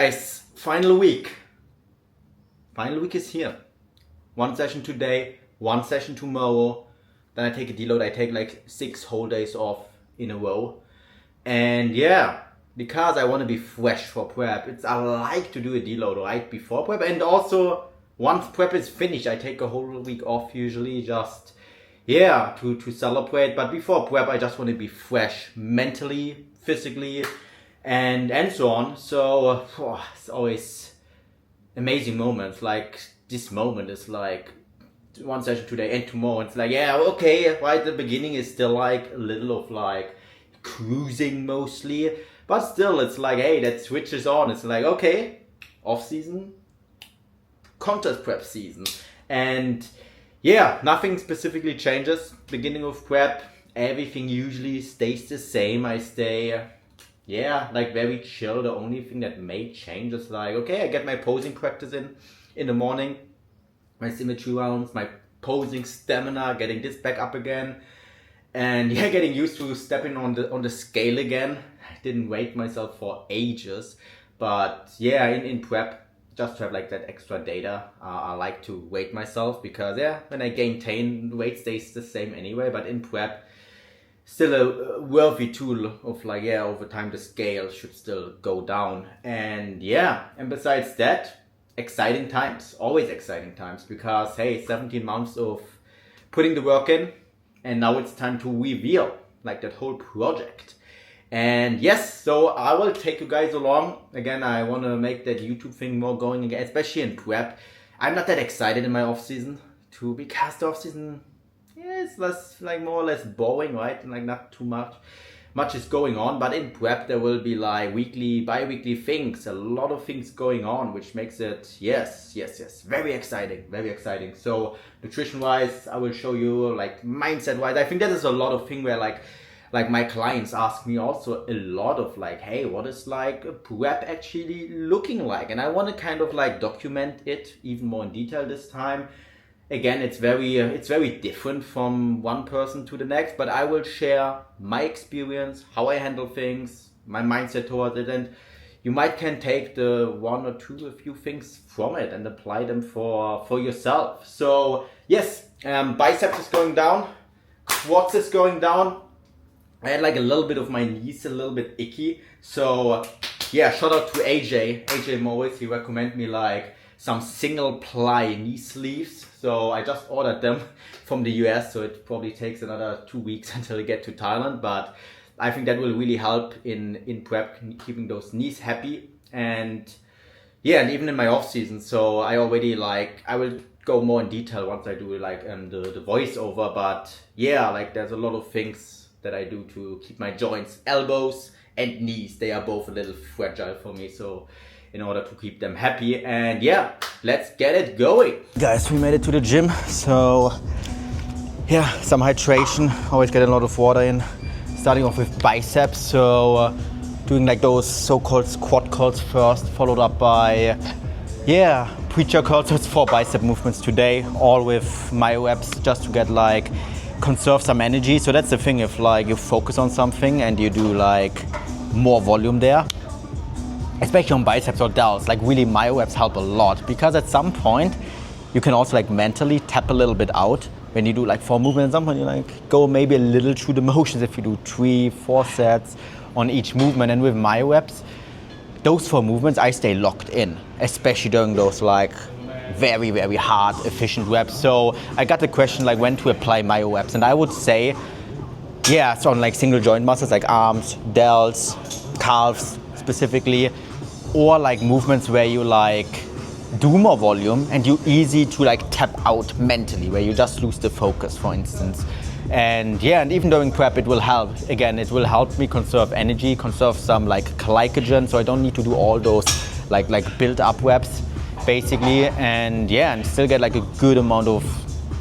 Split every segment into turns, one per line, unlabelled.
Guys, final week. Final week is here. One session today, one session tomorrow. Then I take a deload. I take like 6 whole days off in a row. And yeah, because I want to be fresh for prep, I like to do a deload right before prep. And also, once prep is finished, I take a whole week off usually just, yeah, to celebrate. But before prep, I just want to be fresh mentally, physically, and so on. So it's always amazing moments. Like this moment is like one session today and tomorrow. It's like, yeah, okay, right. The beginning is still like a little of like cruising mostly, but still it's like, hey, that switches on. It's like, okay, off season, contest prep season. And yeah, nothing specifically changes. Beginning of prep, everything usually stays the same. I stay, yeah, like very chill. The only thing that may change is like, okay, I get my posing practice in the morning, my symmetry rounds, my posing stamina, getting this back up again. And yeah, getting used to stepping on the scale again. I didn't weight myself for ages, but yeah, in prep, just to have like that extra data, I like to weight myself because yeah, when I maintain, weight stays the same anyway. But in prep, still a worthy tool of like, yeah, over time the scale should still go down. And yeah, and besides that, exciting times, always exciting times, because hey, 17 months of putting the work in, and now it's time to reveal like that whole project. And yes, so I will take you guys along. Again, I want to make that YouTube thing more going again, especially in prep. I'm not that excited in my off season because the off season, yeah, it's less, like more or less boring, right? And like not too much is going on. But in prep, there will be like weekly, bi-weekly things, a lot of things going on, which makes it, yes, very exciting. So nutrition-wise, I will show you, like mindset-wise. I think that is a lot of thing where like my clients ask me also a lot of like, hey, what is like a prep actually looking like? And I want to kind of like document it even more in detail this time. Again, it's very different from one person to the next, but I will share my experience, how I handle things, my mindset towards it, and you can take the one or two, a few things from it and apply them for yourself. So yes, biceps is going down, quads is going down. I had like a little bit of my knees a little bit icky. So yeah, shout out to AJ Morris. He recommended me like some single ply knee sleeves. So I just ordered them from the US. So it probably takes another 2 weeks until I get to Thailand. But I think that will really help in prep, keeping those knees happy. And yeah, and even in my off season. So I already like, I will go more in detail once I do like the voiceover. But yeah, like there's a lot of things that I do to keep my joints, elbows and knees. They are both a little fragile for me. So in order to keep them happy, and yeah, let's get it going. Guys, we made it to the gym. So yeah, some hydration, always get a lot of water in. Starting off with biceps. So doing like those so-called squat curls first, followed up by, yeah, preacher curls. So it's 4 bicep movements today, all with myo reps, just to get like, conserve some energy. So that's the thing, if like you focus on something and you do like more volume there, especially on biceps or delts, like really myo reps help a lot, because at some point you can also like mentally tap a little bit out when you do like 4 movements. At some point you like go maybe a little through the motions if you do 3-4 sets on each movement. And with myo reps, those 4 movements I stay locked in, especially during those like very hard efficient reps. So I got the question like when to apply myo reps, and I would say, yeah, it's on like single joint muscles like arms, delts, calves specifically, or like movements where you like do more volume and you easy to like tap out mentally, where you just lose the focus, for instance. And yeah, and even during prep it will help. Again, it will help me conserve energy, conserve some like glycogen, so I don't need to do all those like build up reps basically. And yeah, and still get like a good amount of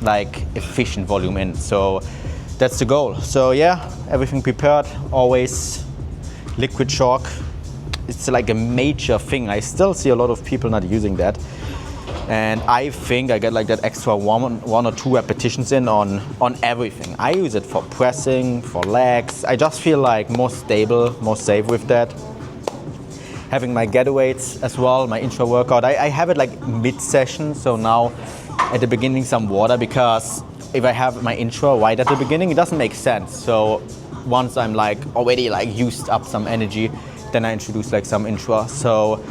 like efficient volume in. So that's the goal. So yeah, everything prepared, always liquid chalk. It's like a major thing. I still see a lot of people not using that. And I think I get like that extra one or two repetitions in on everything. I use it for pressing, for legs. I just feel like more stable, more safe with that. having my getaways as well, my intra workout. I have it like mid-session, so now at the beginning some water, because if I have my intra right at the beginning, it doesn't make sense. So once I'm like already like used up some energy, then I introduce like some intra. So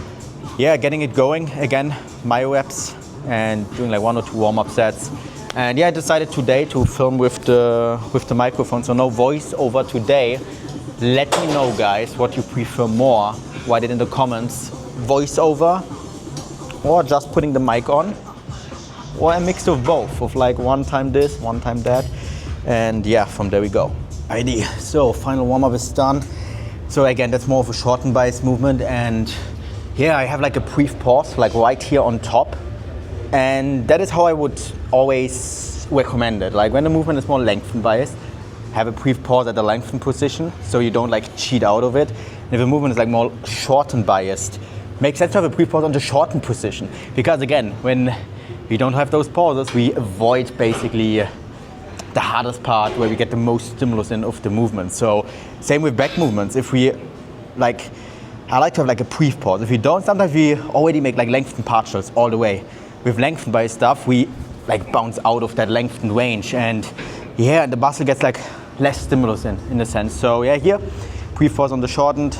yeah, getting it going again, myo reps, and doing like 1 or 2 warm-up sets. And yeah, I decided today to film with the microphone, so no voice over today. Let me know, guys, what you prefer more. Write it in the comments, voice over or just putting the mic on, or a mix of both, of like one time this, one time that. And yeah, from there we go. Alrighty, so final warm-up is done. So again, that's more of a shortened bias movement, and yeah, I have like a brief pause, like right here on top. And that is how I would always recommend it. Like when the movement is more lengthened biased, have a brief pause at the lengthened position so you don't like cheat out of it. And if the movement is like more shortened biased, makes sense to have a brief pause on the shortened position. Because again, when we don't have those pauses, we avoid basically the hardest part where we get the most stimulus in of the movement. So same with back movements. If we like, I like to have like a brief pause. If we don't, sometimes we already make like lengthened partials all the way. With lengthened bias stuff, we like bounce out of that lengthened range, and yeah, the muscle gets like less stimulus in a sense. So yeah, here, brief pause on the shortened,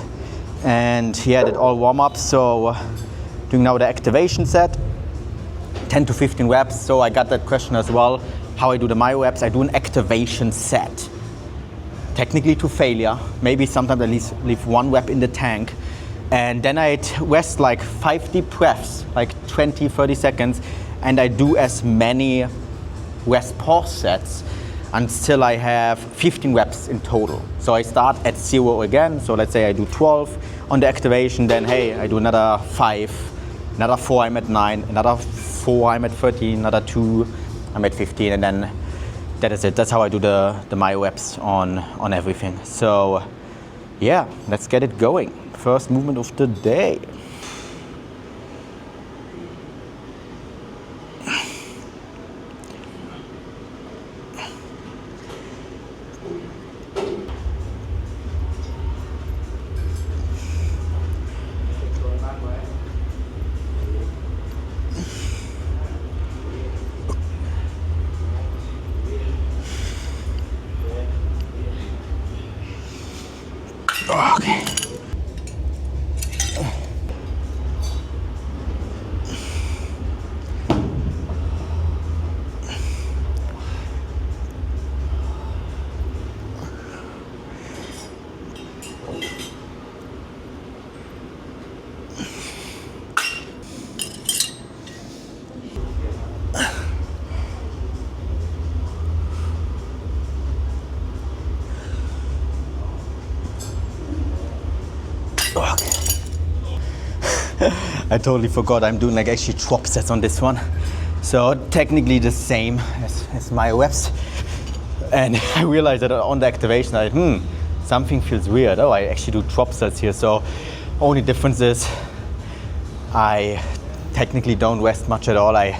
and yeah, did all warm-ups. So doing now the activation set, 10 to 15 reps. So I got that question as well, how I do the myo reps. I do an activation set, technically to failure. Maybe sometimes at least leave 1 rep in the tank. And then I rest like 5 deep breaths, like 20, 30 seconds. And I do as many rest pause sets until I have 15 reps in total. So I start at 0 again. So let's say I do 12 on the activation, then hey, I do another 5, another 4, I'm at 9, another 4, I'm at 13, another 2, I'm at 15, and then that is it. That's how I do the myo reps on everything. So yeah, let's get it going. First movement of the day. Okay. I totally forgot I'm doing like actually drop sets on this one. So technically the same as my reps. And I realized that on the activation, something feels weird. Oh, I actually do drop sets here. So only difference is I technically don't rest much at all. I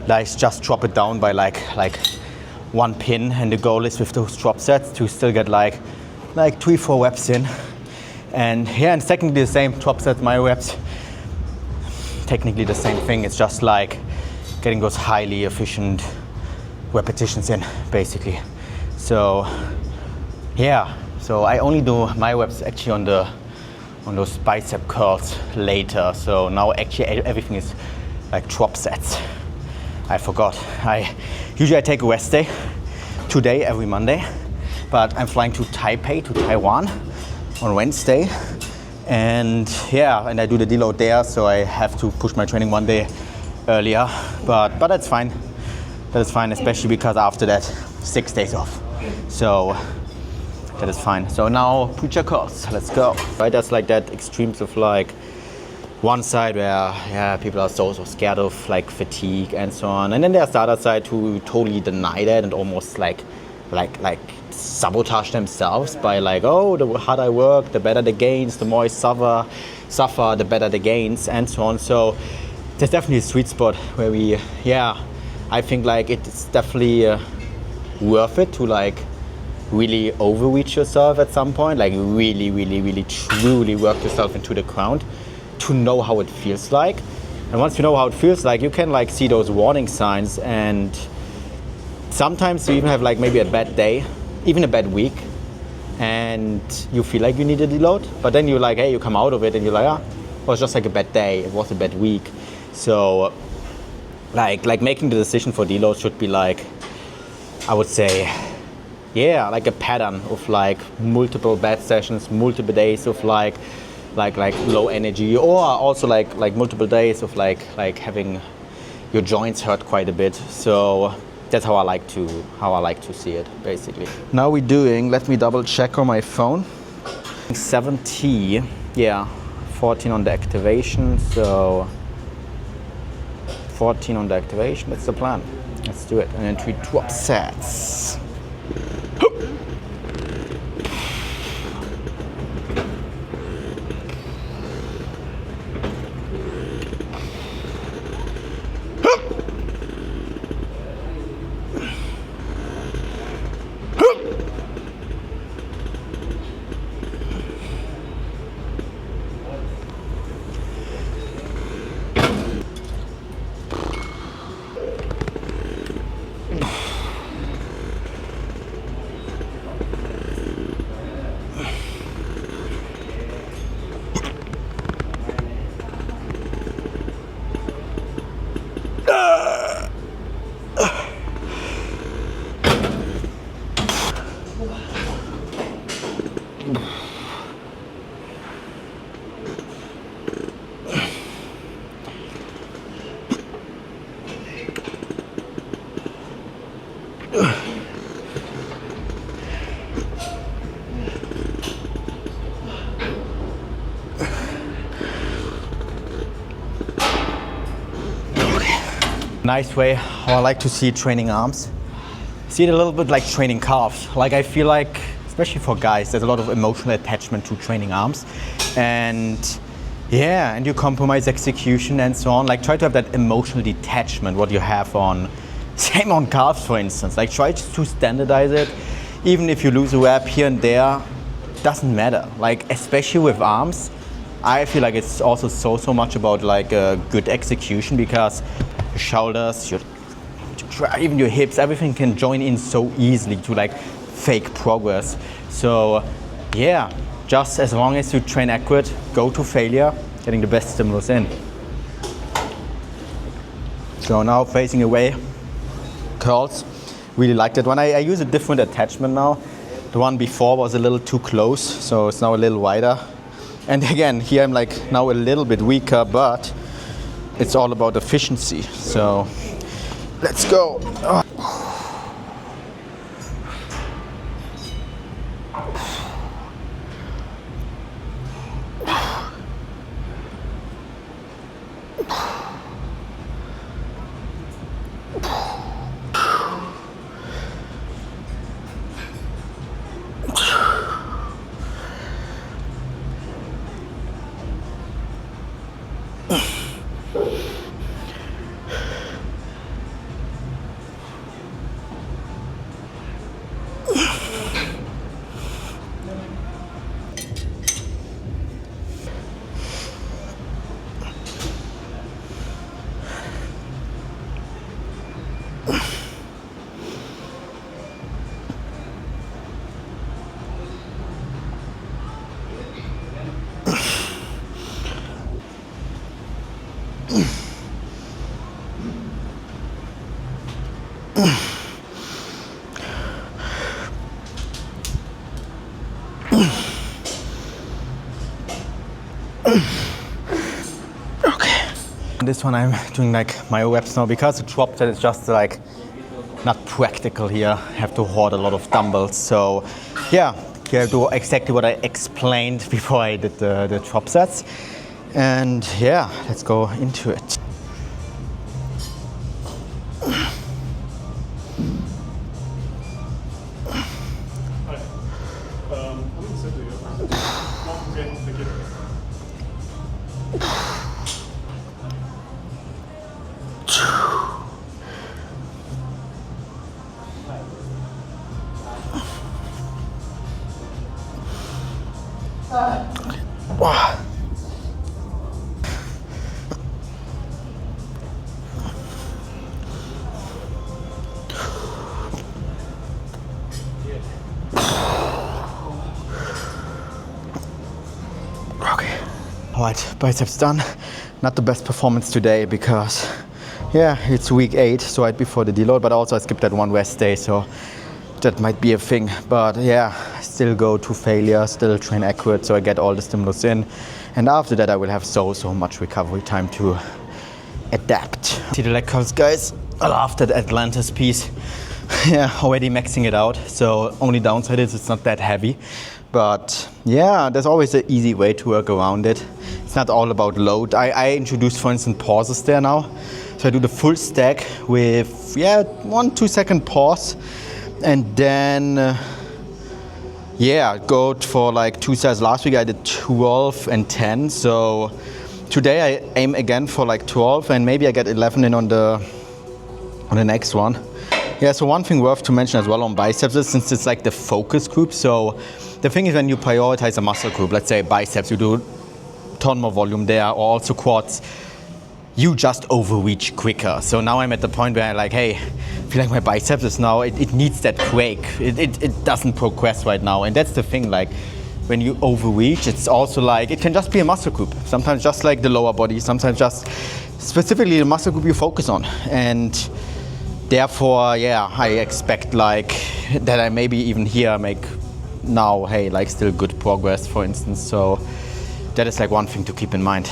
just drop it down by like 1 pin, and the goal is with those drop sets to still get like 3-4 reps in. And yeah, and technically the same drop sets, my reps. Technically the same thing. It's just like getting those highly efficient repetitions in, basically. So yeah, so I only do my reps actually on those bicep curls later. So now actually everything is like drop sets. I forgot. Usually I take a rest day today, every Monday, but I'm flying to Taipei, to Taiwan on Wednesday. And yeah, and I do the deload there, so I have to push my training 1 day earlier. But that's fine. That is fine, especially because after that, 6 days off. So that is fine. So now preacher curls, let's go. Right, that's like that extremes of like one side where people are so scared of like fatigue and so on, and then there's the other side who totally deny that and almost like sabotage themselves by like, oh, the harder I work, the better the gains, the more I suffer, the better the gains, and so on. So there's definitely a sweet spot where I think like it's definitely worth it to like really overreach yourself at some point, like really truly work yourself into the ground to know how it feels like. And once you know how it feels like, you can like see those warning signs, and sometimes you even have like maybe a bad day, even a bad week, and you feel like you need a deload, but then you're like, hey, you come out of it and you're like, ah, it was just like a bad day, it was a bad week. So like making the decision for deload should be like, I would say, yeah, like a pattern of like multiple bad sessions, multiple days of like low energy, or also like multiple days of like having your joints hurt quite a bit. So that's how I like to see it, basically. Now we're doing, let me double check on my phone, 7T, yeah, 14 on the activation, so 14 on the activation, that's the plan. Let's do it. And then 3 drop sets. Nice way how I like to see training arms. See it a little bit like training calves. Like I feel like, especially for guys, there's a lot of emotional attachment to training arms. And yeah, and you compromise execution and so on. Like try to have that emotional detachment, what you have on, same on calves for instance. Like try to standardize it. Even if you lose a rep here and there, doesn't matter. Like especially with arms, I feel like it's also so much about like good execution, because your shoulders, even your hips, everything can join in so easily to like fake progress. So yeah, just as long as you train accurate, go to failure, getting the best stimulus in. So now facing away, curls, really like that one. I use a different attachment now. The one before was a little too close, so it's now a little wider. And again, here I'm like now a little bit weaker, but it's all about efficiency. So let's go. Okay. This one I'm doing like my reps now, because the drop set is just like not practical here. I have to hoard a lot of dumbbells. So yeah, here I do exactly what I explained before I did the drop sets. And yeah, let's go into it. Alright, biceps done. Not the best performance today because, yeah, it's week 8, so right before the deload, but also I skipped that one rest day, so that might be a thing. But yeah, still go to failure, still train accurate, so I get all the stimulus in. And after that, I will have so much recovery time to adapt. See the leg curls, guys? I love that Atlantis piece. Yeah, already maxing it out. So only downside is it's not that heavy. But yeah, there's always an easy way to work around it. It's not all about load. I introduced, for instance, pauses there now. So I do the full stack with, 1-2 second pause. And then, go for like 2 sets. Last week I did 12 and 10. So today I aim again for like 12 and maybe I get 11 in on the next one. Yeah, so one thing worth to mention as well on biceps is since it's like the focus group. So the thing is when you prioritize a muscle group, let's say biceps, you do a ton more volume there, or also quads, you just overreach quicker. So now I'm at the point where I'm like, hey, I feel like my biceps is now, it needs that quake. It doesn't progress right now. And that's the thing, like when you overreach, it's also like, it can just be a muscle group. Sometimes just like the lower body, sometimes just specifically the muscle group you focus on. And therefore, I expect like that I maybe even here make now, hey, like still good progress, for instance. So that is like one thing to keep in mind.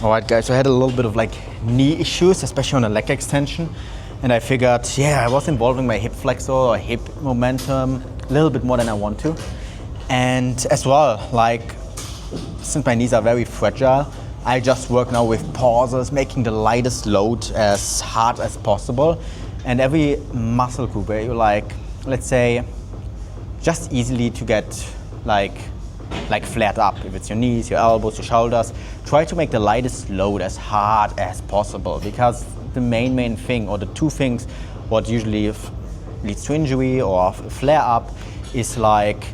Alright guys, so I had a little bit of like knee issues, especially on the leg extension. And I figured, I was involving my hip flexor or hip momentum a little bit more than I want to. And as well, like, since my knees are very fragile, I just work now with pauses, making the lightest load as hard as possible. And every muscle group where you like, let's say, just easily to get like flared up. If it's your knees, your elbows, your shoulders, try to make the lightest load as hard as possible, because the main thing, or the two things what usually leads to injury or flare up is like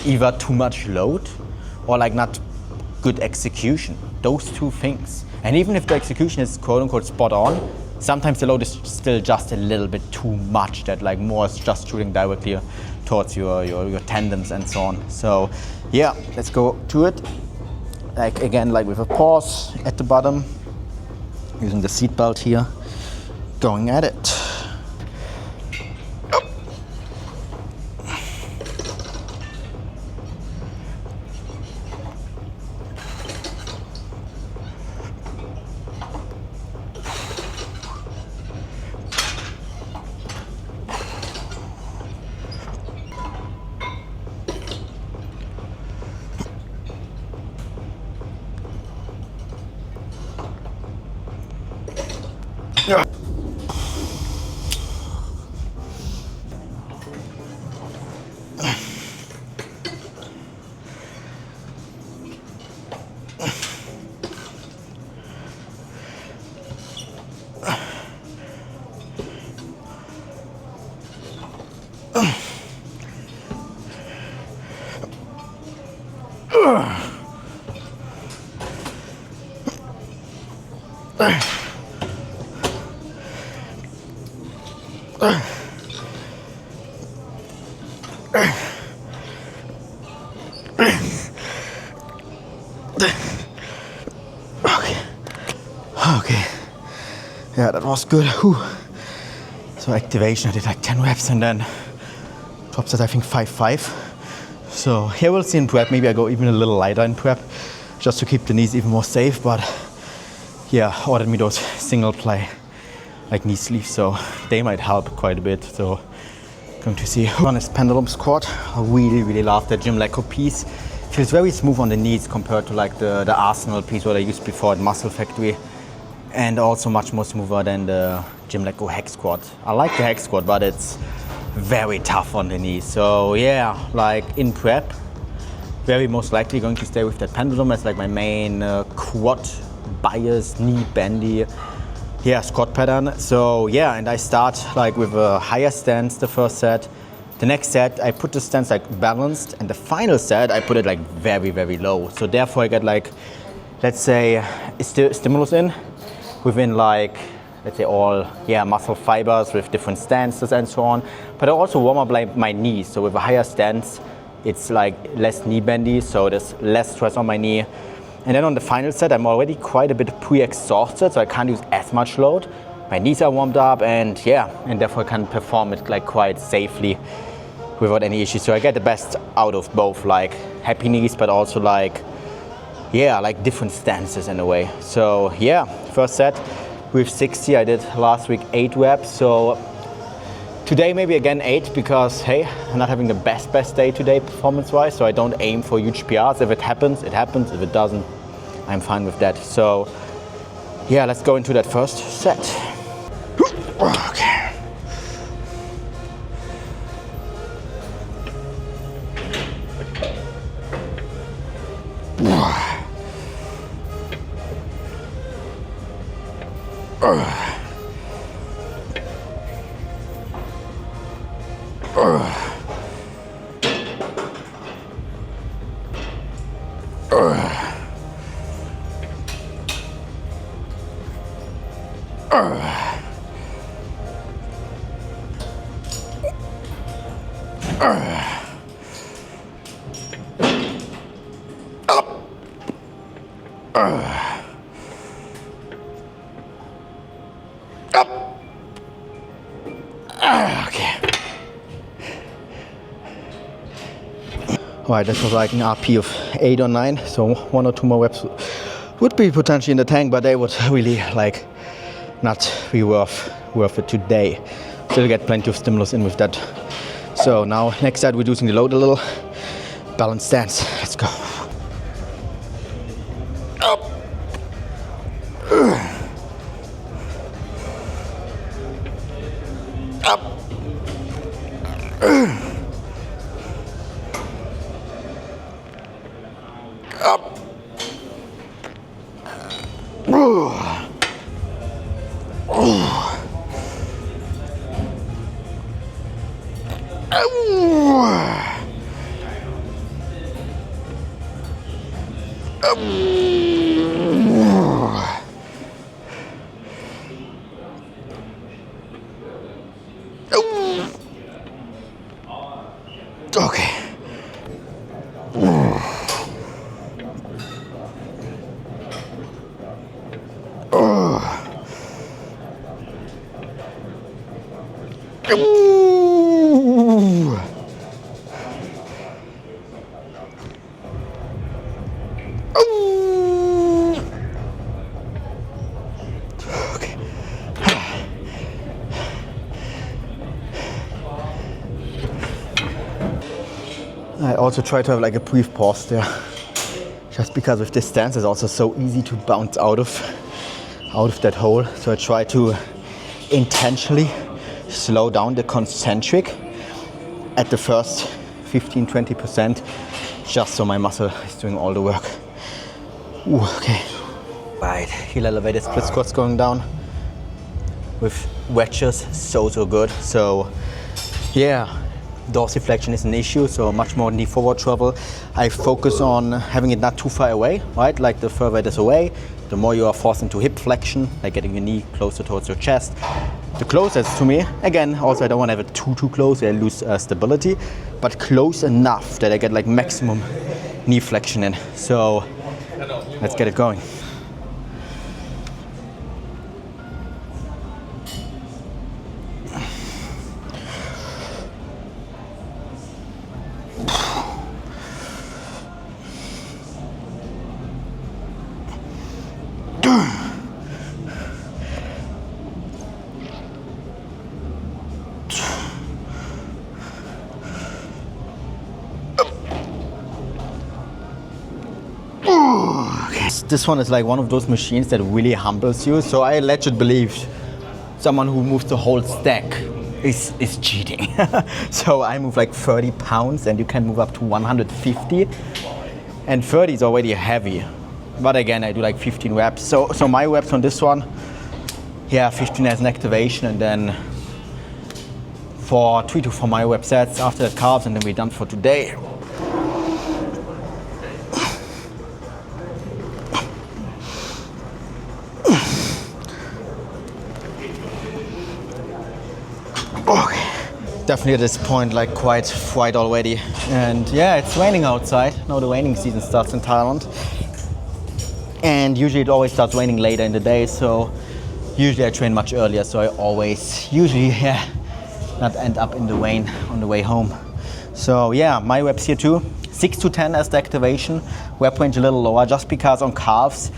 either too much load or like not good execution. Those two things. And even if the execution is quote unquote spot on, sometimes the load is still just a little bit too much, that like more is just shooting directly towards your tendons and so on. So yeah, let's go to it. Like again, like with a pause at the bottom, using the seat belt here, going at it. Okay. Yeah, that was good. Whew. So activation, I did like 10 reps and then top set I think 5-5. So here we'll see in prep. Maybe I go even a little lighter in prep just to keep the knees even more safe. But yeah, ordered me those single play like knee sleeves, so they might help quite a bit. So going to see. Honest pendulum squat. I really love that Gym Leco piece. Feels very smooth on the knees compared to like the Arsenal piece what I used before at Muscle Factory. And also much more smoother than the Gym Leco hex squat. I like the hex squat, but it's very tough on the knees. So yeah, like in prep, very most likely going to stay with that pendulum as like my main quad bias knee bendy squat pattern. So yeah, and I start like with a higher stance the first set. The next set I put the stance like balanced, and the final set I put it like very, very low. So therefore I get like, let's say, stimulus in within like, let's say all muscle fibers with different stances and so on. But I also warm up like my knees. So with a higher stance, it's like less knee bendy, so there's less stress on my knee. And then on the final set, I'm already quite a bit pre-exhausted, so I can't use as much load. My knees are warmed up, and therefore I can perform it like quite safely without any issues. So I get the best out of both, like happy knees, but also like different stances in a way. So yeah, first set with 60, I did last week 8 reps. So today maybe again 8, because hey, I'm not having the best day today performance-wise, so I don't aim for huge PRs. If it happens, it happens. If it doesn't, I'm fine with that. So yeah, let's go into that first set. Okay. Alright, this was like an RP of 8 or 9, so 1 or 2 more reps would be potentially in the tank, but they would really like not be worth it today. Still get plenty of stimulus in with that. So now next set, reducing the load a little. Balance stance. Let's go. Up. Up. Up. Okay. I also try to have like a brief pause there, just because with this stance it's also so easy to bounce out of that hole. So I try to intentionally slow down the concentric at the first 15-20%, just so my muscle is doing all the work. Ooh, okay. Right, heel elevated split squats going down with wedges, so good. So yeah, dorsiflexion is an issue, so much more knee forward travel. I focus on having it not too far away, right? Like the further it is away, the more you are forced into hip flexion, like getting your knee closer towards your chest. The closest to me, again, also I don't want to have it too close, I lose stability, but close enough that I get like maximum knee flexion in. So let's get it going. This one is like one of those machines that really humbles you. So I legit believe someone who moves the whole stack is cheating. So I move like 30 pounds and you can move up to 150. and 30 is already heavy. But again, I do like 15 reps. So my reps on this one, yeah, 15 as an activation, and then for 3 to 4 my rep sets after the calves, and then we're done for today. Okay. Definitely at this point, like quite fried already. And yeah, it's raining outside. Now the raining season starts in Thailand. And usually it always starts raining later in the day, so usually I train much earlier, so I always usually not end up in the rain on the way home. So yeah, my reps here too, 6 to 10 as the activation, rep range a little lower, just because on calves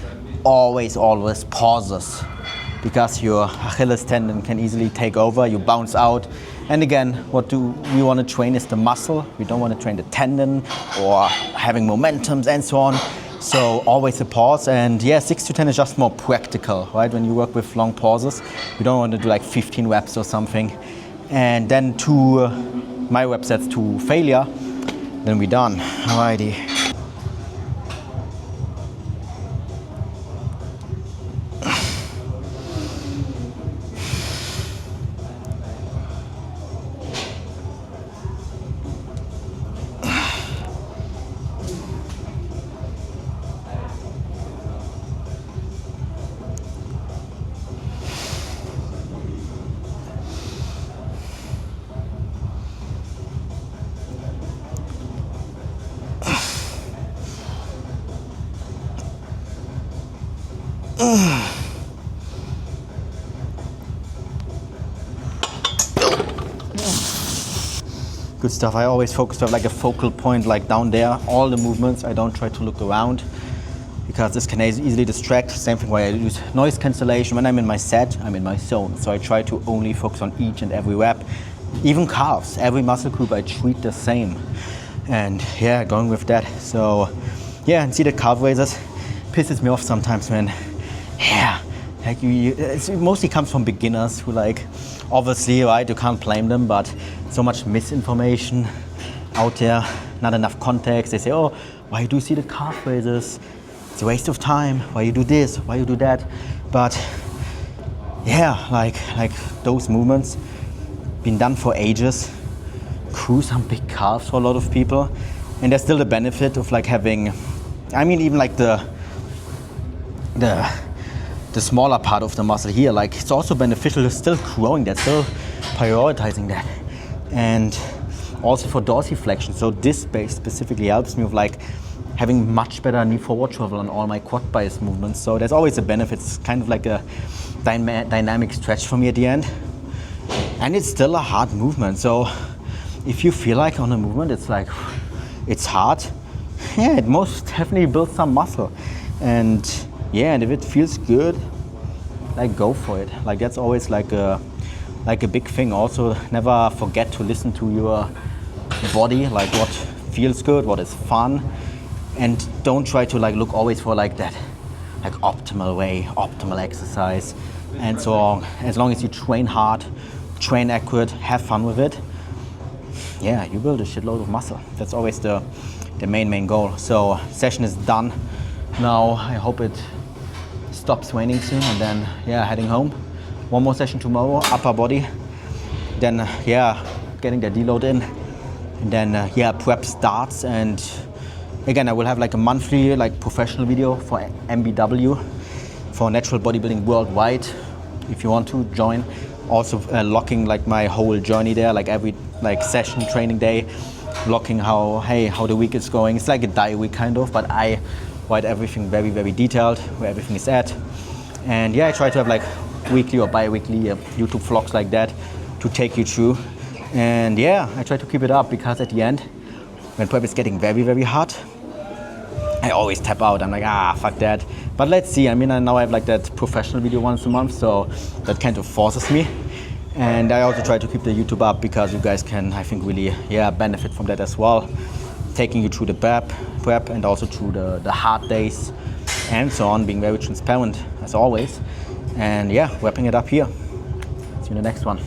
always pauses, because your Achilles tendon can easily take over, you bounce out. And again, what do we want to train is the muscle. We don't want to train the tendon or having momentums and so on. So always a pause, and yeah, 6 to 10 is just more practical, right? When you work with long pauses, you don't want to do like 15 reps or something, and then my rep sets to failure, then we're done. Alrighty. Good stuff. I always focus to have like a focal point like down there, all the movements. I don't try to look around because this can easily distract. Same thing why I use noise cancellation. When I'm in my set, I'm in my zone. So I try to only focus on each and every rep. Even calves, every muscle group I treat the same. And yeah, going with that. So yeah, and see the calf raises pisses me off sometimes when, yeah, like it mostly comes from beginners who like, obviously, right, you can't blame them, but so much misinformation out there, not enough context. They say, oh, why do you see the calf raises? It's a waste of time. Why you do this? Why you do that? But yeah, like those movements been done for ages. Crew some big calves for a lot of people, and there's still the benefit of like having, I mean, even like the smaller part of the muscle here, like it's also beneficial. It's still growing that, still prioritizing that, and also for dorsiflexion. So this base specifically helps me with like having much better knee forward travel on all my quad bias movements. So there's always a benefit. It's kind of like a dynamic stretch for me at the end, and it's still a hard movement. So if you feel like on a movement it's like it's hard, yeah, it most definitely builds some muscle. And yeah, and if it feels good, like go for it. Like that's always like a big thing. Also, never forget to listen to your body, like what feels good, what is fun, and don't try to like look always for like that, like optimal way, optimal exercise, and so on. As long as you train hard, train accurate, have fun with it, yeah, you build a shitload of muscle. That's always the main goal. So session is done. Now I hope it stops raining soon, and then yeah, heading home. One more session tomorrow, upper body. Then yeah, getting the deload in, and then yeah, prep starts. And again, I will have like a monthly like professional video for MBW, for natural bodybuilding worldwide. If you want to join, also locking like my whole journey there, like every like session, training day, locking how the week is going. It's like a diary kind of, but I write everything very, very detailed, where everything is at. And yeah, I try to have like weekly or bi-weekly YouTube vlogs like that to take you through. And yeah, I try to keep it up, because at the end, when prep is getting very, very hard, I always tap out. I'm like, fuck that. But let's see. I mean, now I have like that professional video once a month, so that kind of forces me. And I also try to keep the YouTube up, because you guys can, I think, really, yeah, benefit from that as well. Taking you through the prep and also through the hard days and so on, being very transparent as always. And yeah, wrapping it up here. See you in the next one.